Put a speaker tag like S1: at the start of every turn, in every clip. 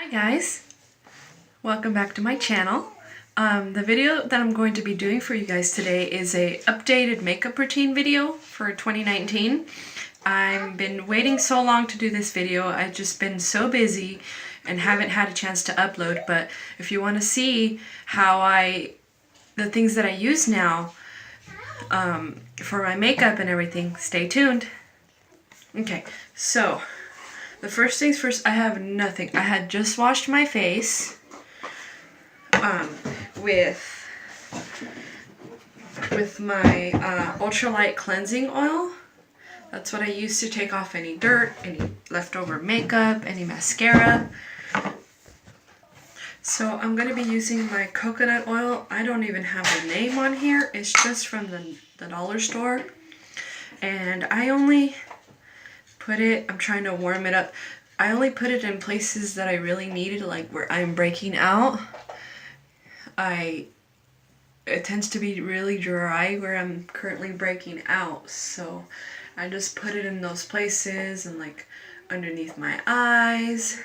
S1: Hi guys, welcome back to my channel. The video that I'm going to be doing for you guys today is a updated makeup routine video for 2019. I've been waiting so long to do this video. I've just been so busy and haven't had a chance to upload, but if you want to see how the things that I use now for my makeup and everything, stay tuned. Okay, so the first things first, I have nothing. I had just washed my face with my ultralight cleansing oil. That's what I use to take off any dirt, any leftover makeup, any mascara. So I'm going to be using my coconut oil. I don't even have the name on here. It's just from the dollar store. And I only put it, I'm trying to warm it up. I only put it in places that I really needed, like where I'm breaking out. It tends to be really dry where I'm currently breaking out, so I just put it in those places and like underneath my eyes.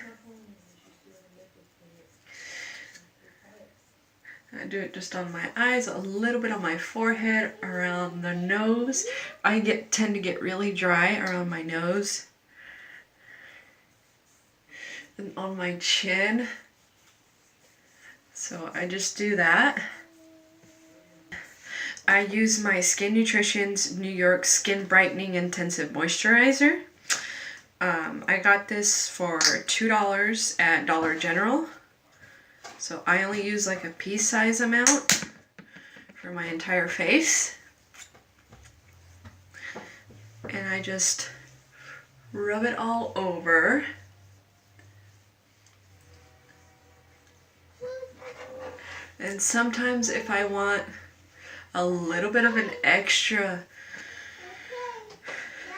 S1: I do it just on my eyes, a little bit on my forehead, around the nose. I tend to get really dry around my nose. And on my chin. So I just do that. I use my Skin Nutrition's New York Skin Brightening Intensive Moisturizer. I got this for $2 at Dollar General. So I only use like a pea-size amount for my entire face. And I just rub it all over. And sometimes if I want a little bit of an extra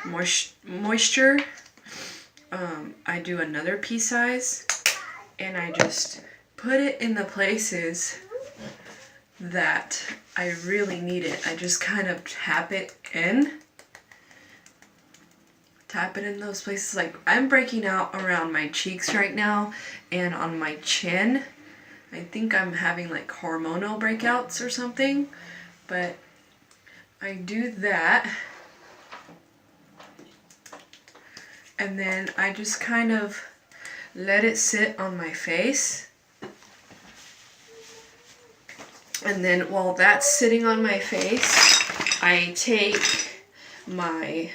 S1: moisture, I do another pea size and I just put it in the places that I really need it. I just kind of tap it in. Tap it in those places. Like I'm breaking out around my cheeks right now and on my chin. I think I'm having like hormonal breakouts or something, but I do that. And then I just kind of let it sit on my face. And then while that's sitting on my face, I take my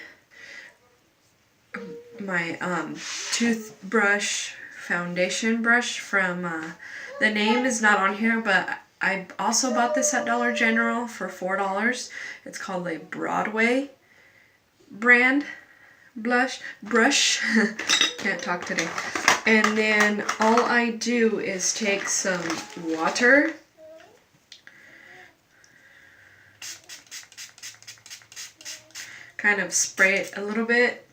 S1: toothbrush foundation brush from the name is not on here, but I also bought this at Dollar General for $4. It's called a Broadway brand brush. Can't talk today. And then all I do is take some water, kind of spray it a little bit,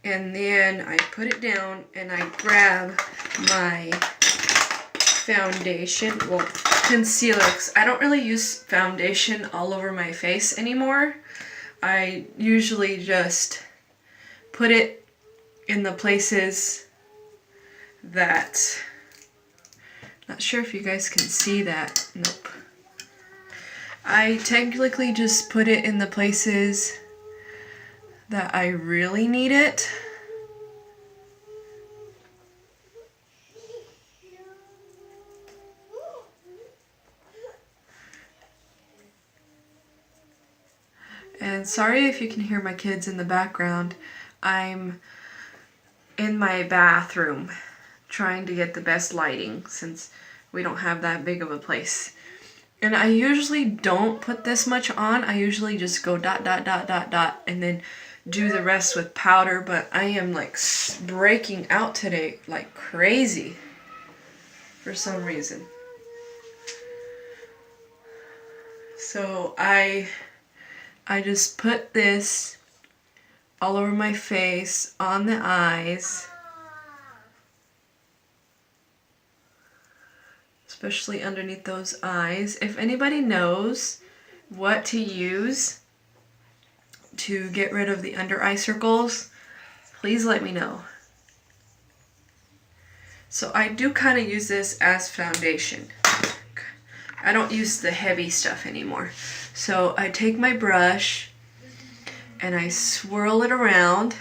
S1: and then I put it down and I grab my foundation, well, concealer, 'cause I don't really use foundation all over my face anymore. I usually just put it in the places that, not sure if you guys can see that, nope. I technically just put it in the places that I really need it. And sorry if you can hear my kids in the background. I'm in my bathroom trying to get the best lighting since we don't have that big of a place. And I usually don't put this much on. I usually just go dot, dot, dot, dot, dot, and then do the rest with powder. But I am like breaking out today like crazy for some reason. So I just put this all over my face, on the eyes, especially underneath those eyes. If anybody knows what to use to get rid of the under eye circles, please let me know. So I do kind of use this as foundation. I don't use the heavy stuff anymore. So I take my brush and I swirl it around.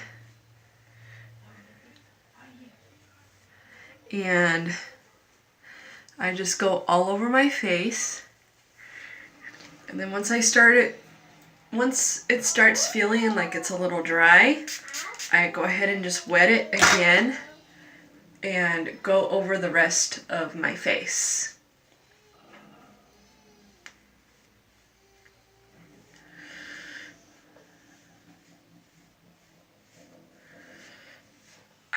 S1: And I just go all over my face. And then once it starts feeling like it's a little dry, I go ahead and just wet it again and go over the rest of my face.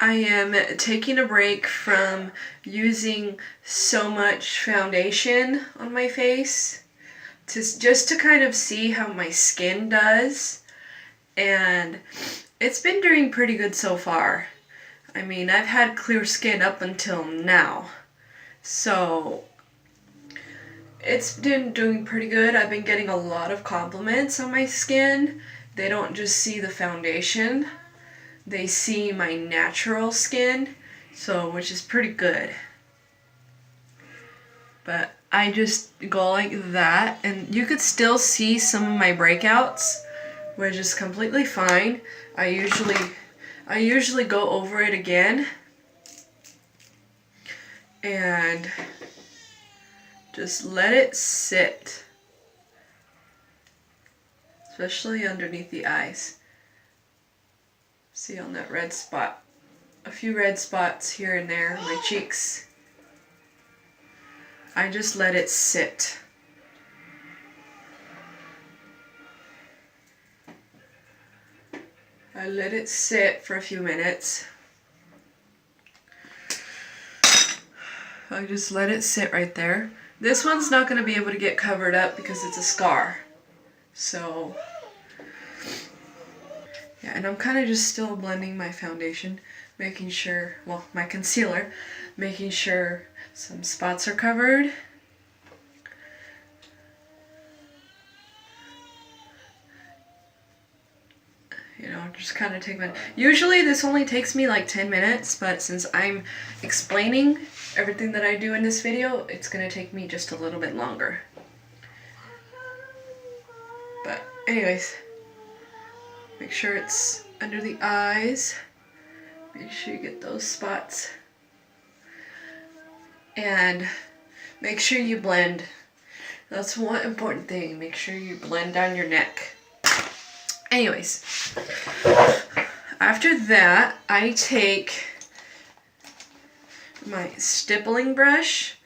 S1: I am taking a break from using so much foundation on my face just to kind of see how my skin does, and it's been doing pretty good so far. I mean, I've had clear skin up until now, so it's been doing pretty good. I've been getting a lot of compliments on my skin. They don't just see the foundation, they see my natural skin, which is pretty good. But I just go like that, and you could still see some of my breakouts, which is completely fine. I usually go over it again and just let it sit, especially underneath the eyes. See on that red spot, a few red spots here and there on my cheeks. I just let it sit. I let it sit for a few minutes. I just let it sit right there. This one's not going to be able to get covered up because it's a scar. So yeah, and I'm kind of just still blending my foundation, making sure, well, my concealer, making sure some spots are covered. You know, just kind of take my... Usually this only takes me like 10 minutes, but since I'm explaining everything that I do in this video, it's going to take me just a little bit longer. But anyways, make sure it's under the eyes. Make sure you get those spots. And make sure you blend. That's one important thing. Make sure you blend down your neck. Anyways, after that, I take my stippling brush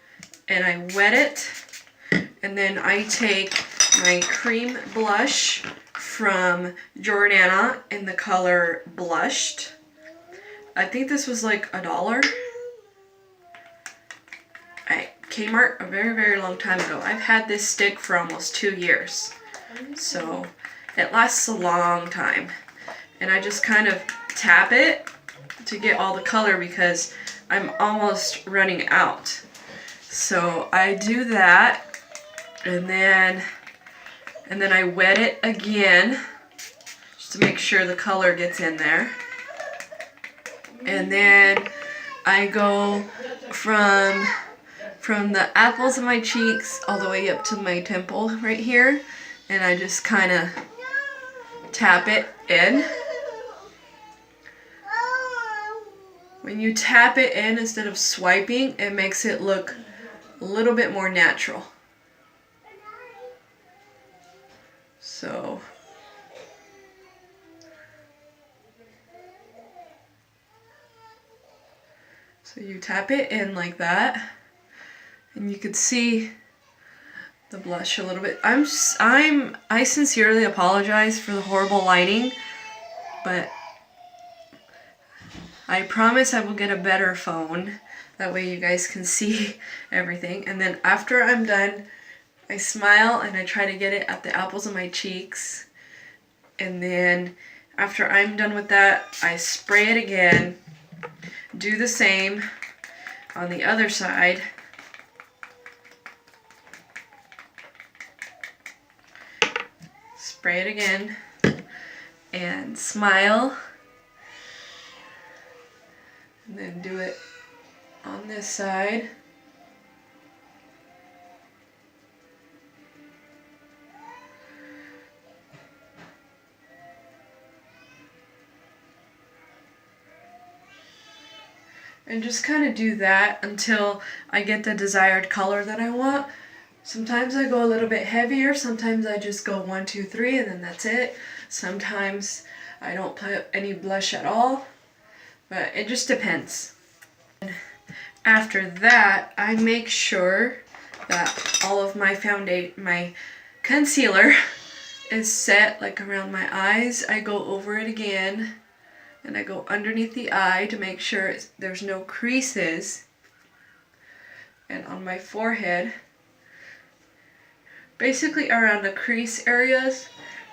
S1: and I wet it. And then I take my cream blush from Jordana in the color Blushed. I think this was like $1 at Kmart a very, very long time ago. I've had this stick for almost 2 years. So it lasts a long time. And I just kind of tap it to get all the color because I'm almost running out. So I do that, and then I wet it again just to make sure the color gets in there. And then I go from the apples of my cheeks all the way up to my temple right here, and I just kind of tap it in. When you tap it in instead of swiping, it makes it look a little bit more natural. So you tap it in like that, and you could see the blush a little bit. I sincerely apologize for the horrible lighting, but I promise I will get a better phone. That way you guys can see everything. And then after I'm done, I smile and I try to get it at the apples of my cheeks. And then after I'm done with that, I spray it again. Do the same on the other side. Spray it again and smile. And then do it on this side. And just kind of do that until I get the desired color that I want. Sometimes I go a little bit heavier, sometimes I just go 1, 2, 3 and then that's it. Sometimes I don't put any blush at all, but it just depends. After that, I make sure that all of my my concealer is set like around my eyes. I go over it again and I go underneath the eye to make sure there's no creases. And on my forehead, basically around the crease areas,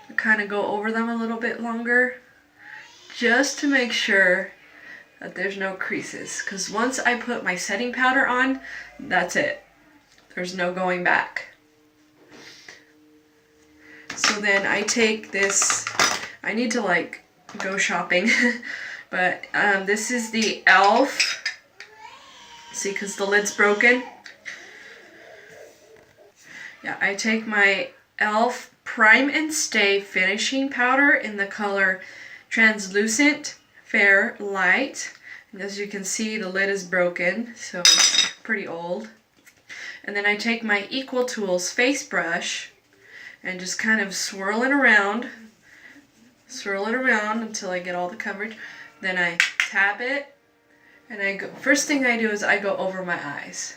S1: I kind of go over them a little bit longer just to make sure that there's no creases. Because once I put my setting powder on, that's it. There's no going back. So then I take this, I need to like go shopping, but this is the e.l.f. See, because the lid's broken. Yeah, I take my e.l.f. Prime and Stay Finishing Powder in the color Translucent Fair Light. And as you can see, the lid is broken, so pretty old. And then I take my Equal Tools face brush and just kind of swirl it around until I get all the coverage. Then I tap it, and I go. First thing I do is I go over my eyes,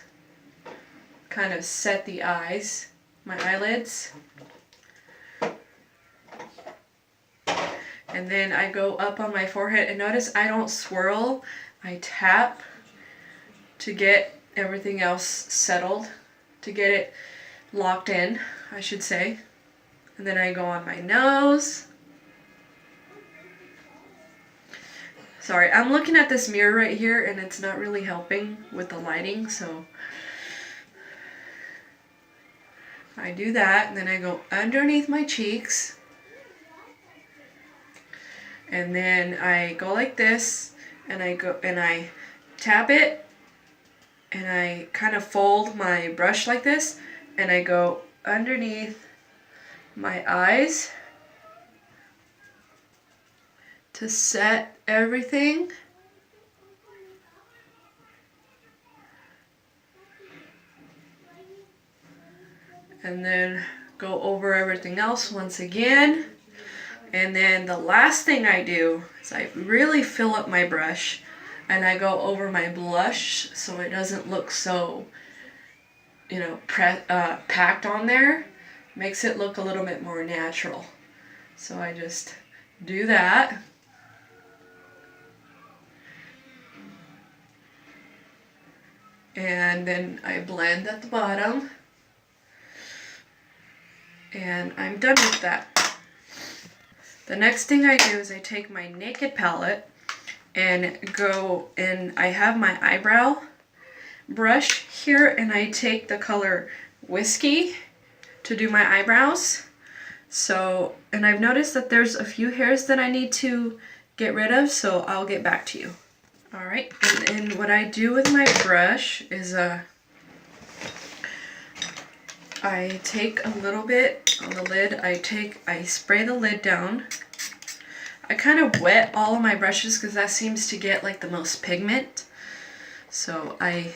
S1: kind of set the eyes, my eyelids, and then I go up on my forehead. And notice I don't swirl, I tap to get everything else settled, to get it locked in, I should say. And then I go on my nose. Sorry, I'm looking at this mirror right here and it's not really helping with the lighting, so I do that, and then I go underneath my cheeks, and then I go like this, and I go and I tap it, and I kind of fold my brush like this, and I go underneath my eyes to set everything. And then go over everything else once again. And then the last thing I do is I really fill up my brush and I go over my blush so it doesn't look so, packed on there. Makes it look a little bit more natural. So I just do that. And then I blend at the bottom. And I'm done with that. The next thing I do is I take my Naked palette and go and I have my eyebrow brush here, and I take the color Whiskey to do my eyebrows. So, and I've noticed that there's a few hairs that I need to get rid of, so I'll get back to you. Alright, and what I do with my brush is I take a little bit on the lid, I spray the lid down. I kind of wet all of my brushes because that seems to get like the most pigment. So I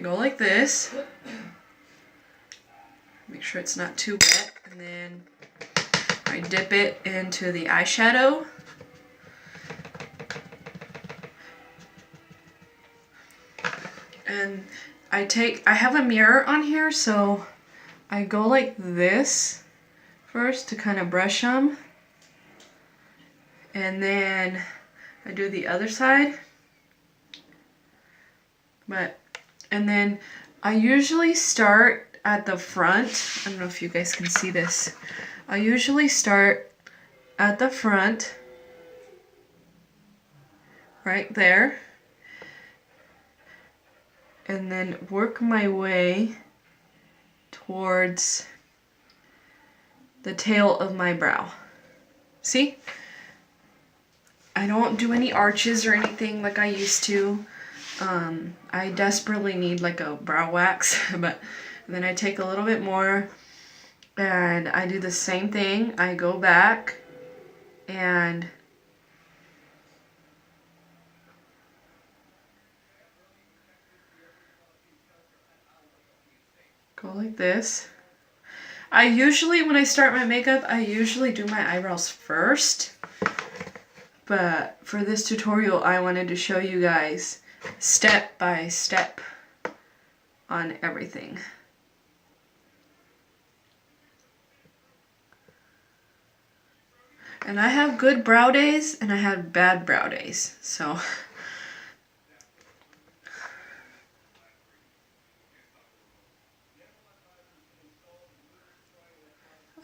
S1: go like this. Make sure it's not too wet, and then I dip it into the eyeshadow. And I have a mirror on here, so I go like this first to kind of brush them. And then I do the other side. And then I usually start at the front. I don't know if you guys can see this. I usually start at the front, right there, and then work my way towards the tail of my brow. See? I don't do any arches or anything like I used to. I desperately need like a brow wax, but then I take a little bit more and I do the same thing. I go back and go like this. I usually, when I start my makeup, I usually do my eyebrows first. But for this tutorial, I wanted to show you guys step by step on everything. And I have good brow days and I have bad brow days, so.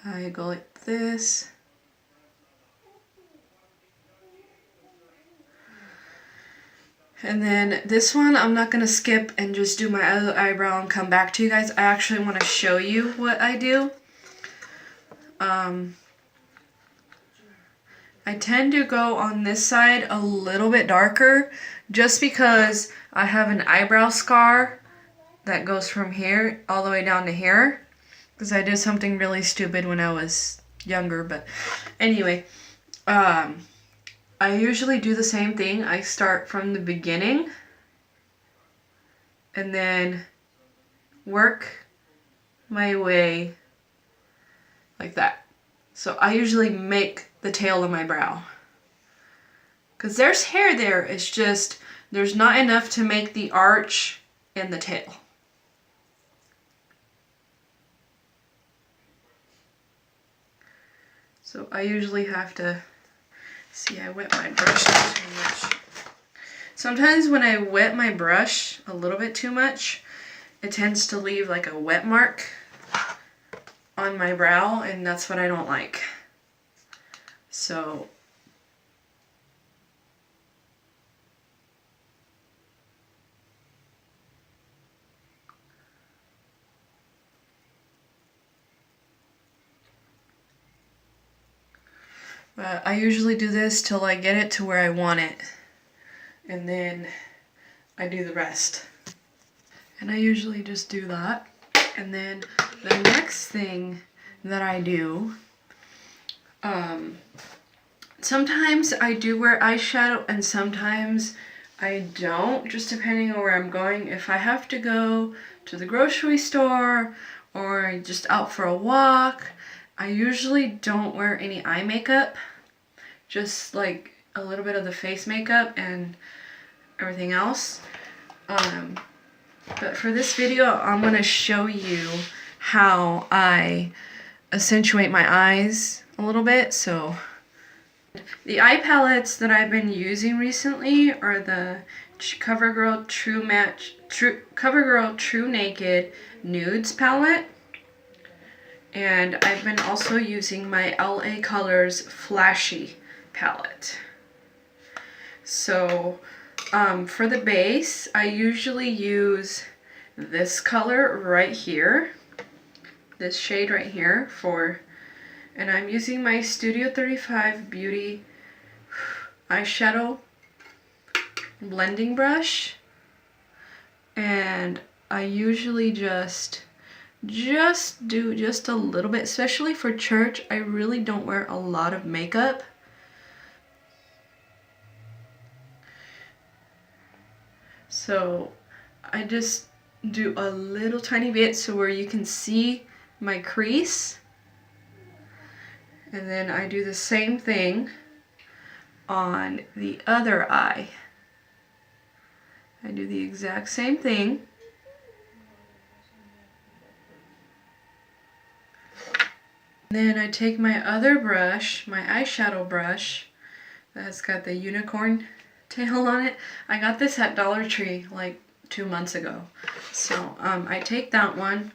S1: I go like this. And then this one, I'm not going to skip and just do my other eyebrow and come back to you guys. I actually want to show you what I do. I tend to go on this side a little bit darker just because I have an eyebrow scar that goes from here all the way down to here. Because I did something really stupid when I was younger. But anyway, I usually do the same thing. I start from the beginning and then work my way like that. So I usually make the tail of my brow. Because there's hair there, it's just there's not enough to make the arch and the tail. So I usually have to, see, I wet my brush too much. Sometimes when I wet my brush a little bit too much, it tends to leave like a wet mark on my brow, and that's what I don't like. So but I usually do this till I get it to where I want it, and then I do the rest. And I usually just do that. And then the next thing that I do, sometimes I do wear eyeshadow and sometimes I don't, just depending on where I'm going. If I have to go to the grocery store or just out for a walk, I usually don't wear any eye makeup, just like a little bit of the face makeup and everything else. But for this video, I'm going to show you how I accentuate my eyes a little bit. So the eye palettes that I've been using recently are the CoverGirl True Naked Nudes palette. And I've been also using my LA Colors Flashy palette. So for the base, I usually use this color right here, this shade right here and I'm using my Studio 35 Beauty eyeshadow blending brush, and I usually just do just a little bit, especially for church. I really don't wear a lot of makeup. So I just do a little tiny bit so where you can see my crease. And then I do the same thing on the other eye. I do the exact same thing. Then I take my other brush, my eyeshadow brush, that's got the unicorn tail on it. I got this at Dollar Tree like 2 months ago. So I take that one,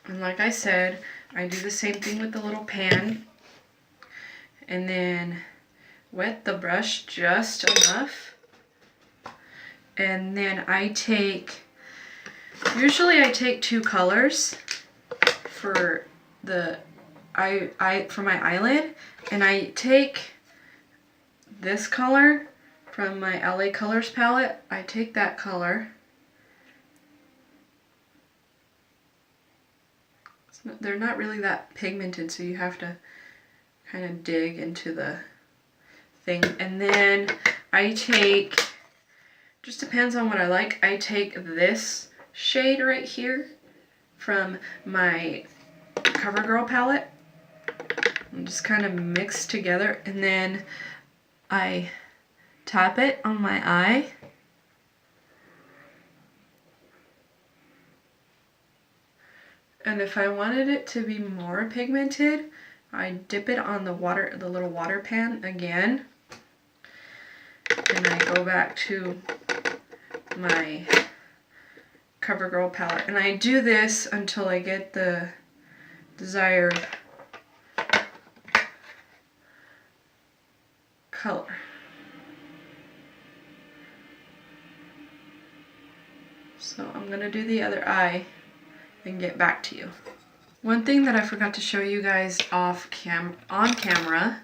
S1: and like I said, I do the same thing with the little pan, and then wet the brush just enough. And then I take, usually I take 2 colors for the for my eyelid, and I take this color from my LA Colors palette. I take that color. They're not really that pigmented, so you have to kind of dig into the thing. And then I take, just depends on what I like, I take this shade right here from my CoverGirl palette and just kind of mix together, and then I tap it on my eye. And if I wanted it to be more pigmented, I dip it on the water, the little water pan again. And I go back to my CoverGirl palette. And I do this until I get the desired color. So I'm gonna do the other eye and get back to you. One thing that I forgot to show you guys on camera,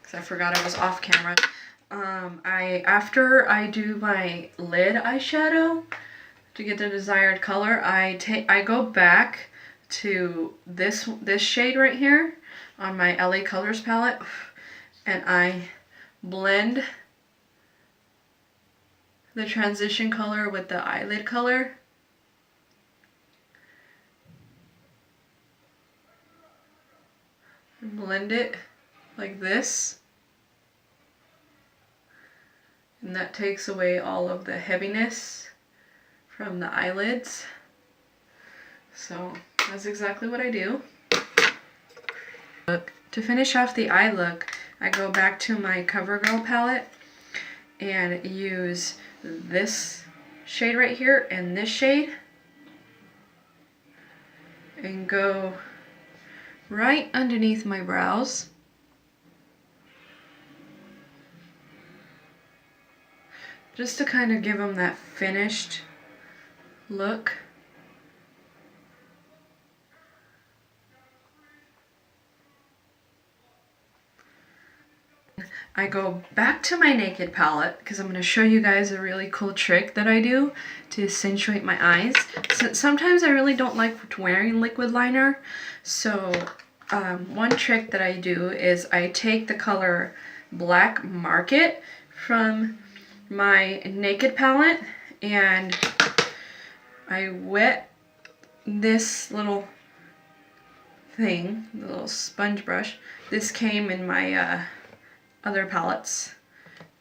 S1: because I forgot I was off camera, after I do my lid eyeshadow to get the desired color, I go back to this shade right here on my LA Colors palette, and I blend the transition color with the eyelid color. And blend it like this. And that takes away all of the heaviness from the eyelids. So that's exactly what I do. To finish off the eye look, I go back to my CoverGirl palette and use this shade right here and this shade, and go right underneath my brows. Just to kind of give them that finished look. I go back to my Naked palette because I'm going to show you guys a really cool trick that I do to accentuate my eyes. Sometimes I really don't like wearing liquid liner, so one trick that I do is I take the color Black Market from my Naked palette and I wet this little thing, the little sponge brush. This came in my other palettes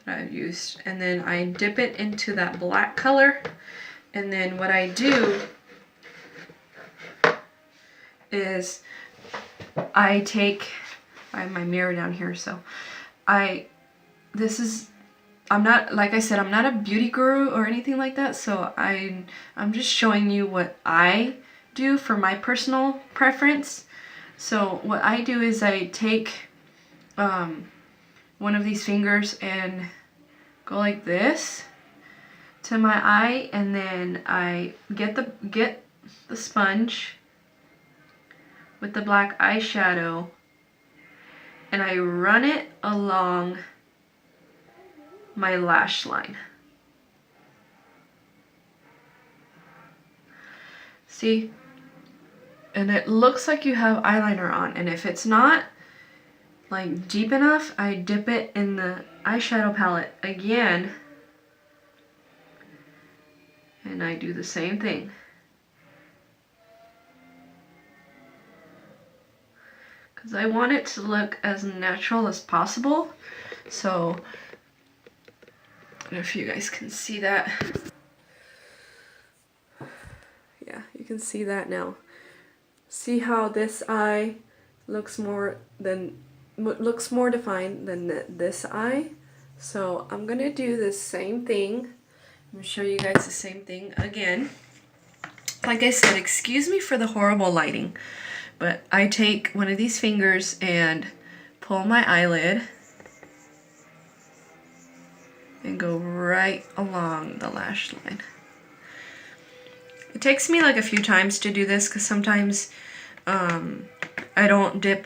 S1: that I've used, and then I dip it into that black color, and then what I do is I have my mirror down here, so I'm not, like I said, I'm not a beauty guru or anything like that, so I'm just showing you what I do for my personal preference. So what I do is I take one of these fingers and go like this to my eye, and then I get the sponge with the black eyeshadow and I run it along my lash line. See? And it looks like you have eyeliner on, and if it's not like deep enough, I dip it in the eyeshadow palette again and I do the same thing. Because I want it to look as natural as possible. So I don't know if you guys can see that. Yeah, you can see that now. See how this eye looks more defined than this eye. So I'm gonna do the same thing. I'm gonna show you guys the same thing again. Like I said, excuse me for the horrible lighting, but I take one of these fingers and pull my eyelid and go right along the lash line. It takes me like a few times to do this because sometimes I don't dip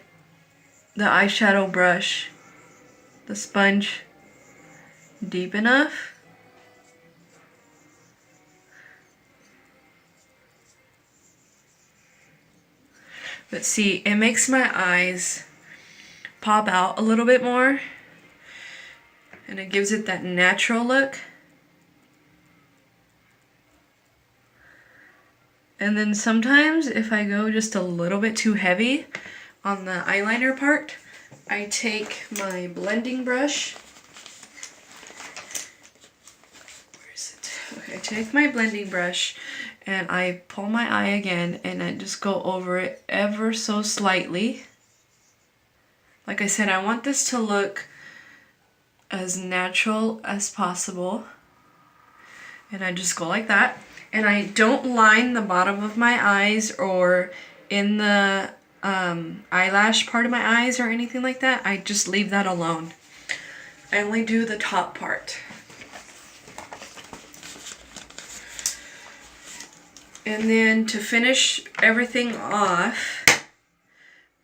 S1: the eyeshadow brush, the sponge, deep enough. But see, it makes my eyes pop out a little bit more, and it gives it that natural look. And then sometimes if I go just a little bit too heavy on the eyeliner part, I take my blending brush. Where is it? Okay, I take my blending brush and I pull my eye again and I just go over it ever so slightly. Like I said, I want this to look as natural as possible. And I just go like that. And I don't line the bottom of my eyes or in the eyelash part of my eyes or anything like that. I just leave that alone. I only do the top part. And then to finish everything off,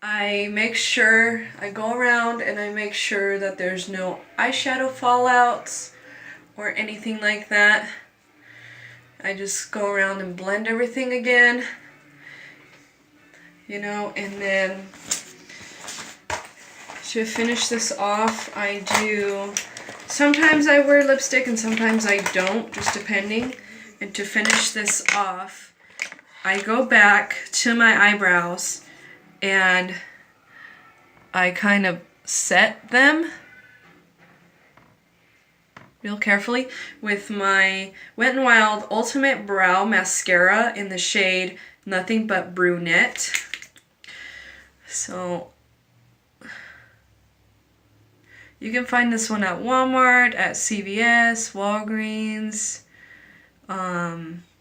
S1: I make sure I go around and I make sure that there's no eyeshadow fallouts or anything like that. I just go around and blend everything again, you know, and then to finish this off, I do, sometimes I wear lipstick and sometimes I don't, just depending. And to finish this off, I go back to my eyebrows and I kind of set them real carefully with my Wet n Wild Ultimate Brow Mascara in the shade Nothing But Brunette. So you can find this one at Walmart, at CVS, Walgreens,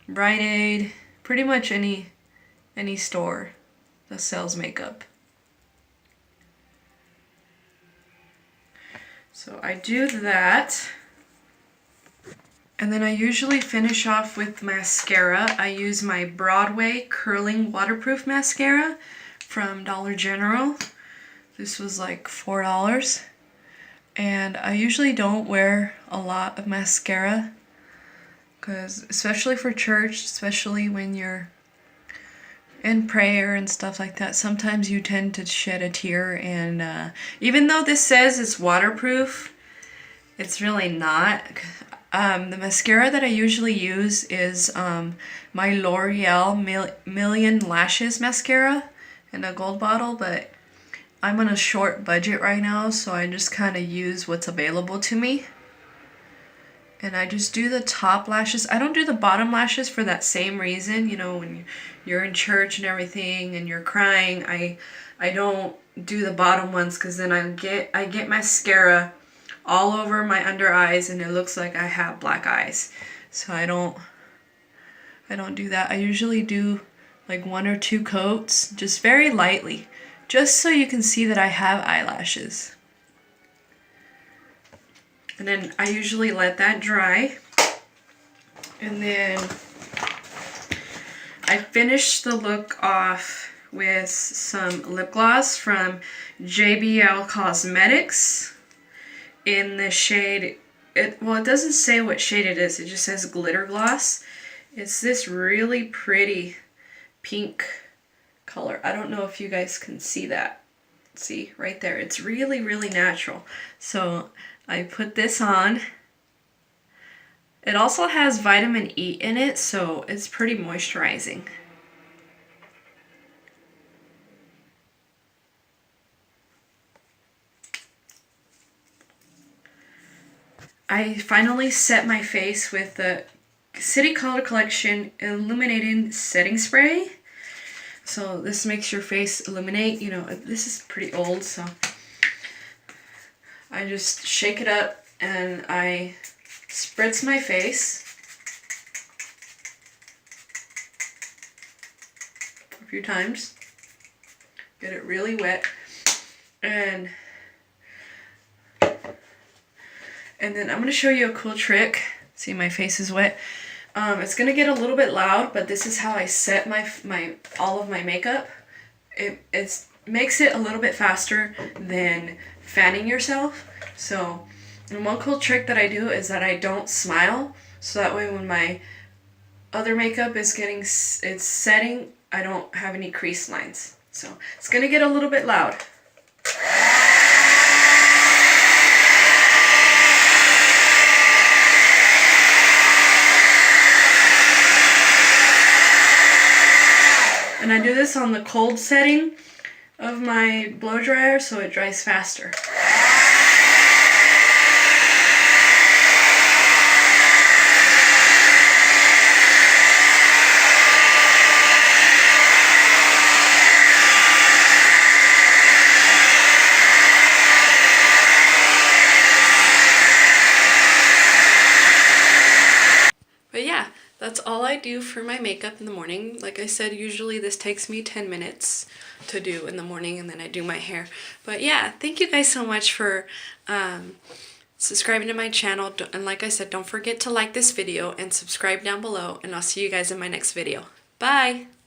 S1: Rite Aid, pretty much any store that sells makeup. So I do that. And then I usually finish off with mascara. I use my Broadway Curling Waterproof Mascara from Dollar General. This was like $4. And I usually don't wear a lot of mascara, because especially for church, especially when you're in prayer and stuff like that, sometimes you tend to shed a tear. And even though this says it's waterproof, it's really not. The mascara that I usually use is my L'Oreal Million Lashes Mascara in a gold bottle, but I'm on a short budget right now, so I just kind of use what's available to me. And I just do the top lashes. I don't do the bottom lashes for that same reason. You know, when you're in church and everything and you're crying, I don't do the bottom ones, because then I get mascara all over my under eyes and it looks like I have black eyes. So I don't do that. I usually do like 1 or 2 coats, just very lightly, just so you can see that I have eyelashes. And then I usually let that dry. And then I finish the look off with some lip gloss from JBL Cosmetics in the shade, it doesn't say what shade it is, it just says glitter gloss. It's this really pretty pink color. I don't know if you guys can see that. See, right there. It's really, really natural. So I put this on. It also has vitamin E in it, so it's pretty moisturizing. I finally set my face with the City Color Collection Illuminating Setting Spray. So this makes your face illuminate. You know, this is pretty old, so I just shake it up and I spritz my face a few times. Get it really wet. And then I'm going to show you a cool trick. See, my face is wet. It's going to get a little bit loud, but this is how I set all of my makeup. It makes it a little bit faster than fanning yourself. So And one cool trick that I do is that I don't smile, so that way when my other makeup is it's setting, I don't have any crease lines. So it's gonna get a little bit loud. And I do this on the cold setting of my blow dryer so it dries faster. But yeah, that's all I do for my makeup in the morning. Like I said, usually this takes me 10 minutes to do in the morning, and then I do my hair. But yeah, thank you guys so much for subscribing to my channel. And like I said, don't forget to like this video and subscribe down below, and I'll see you guys in my next video. Bye!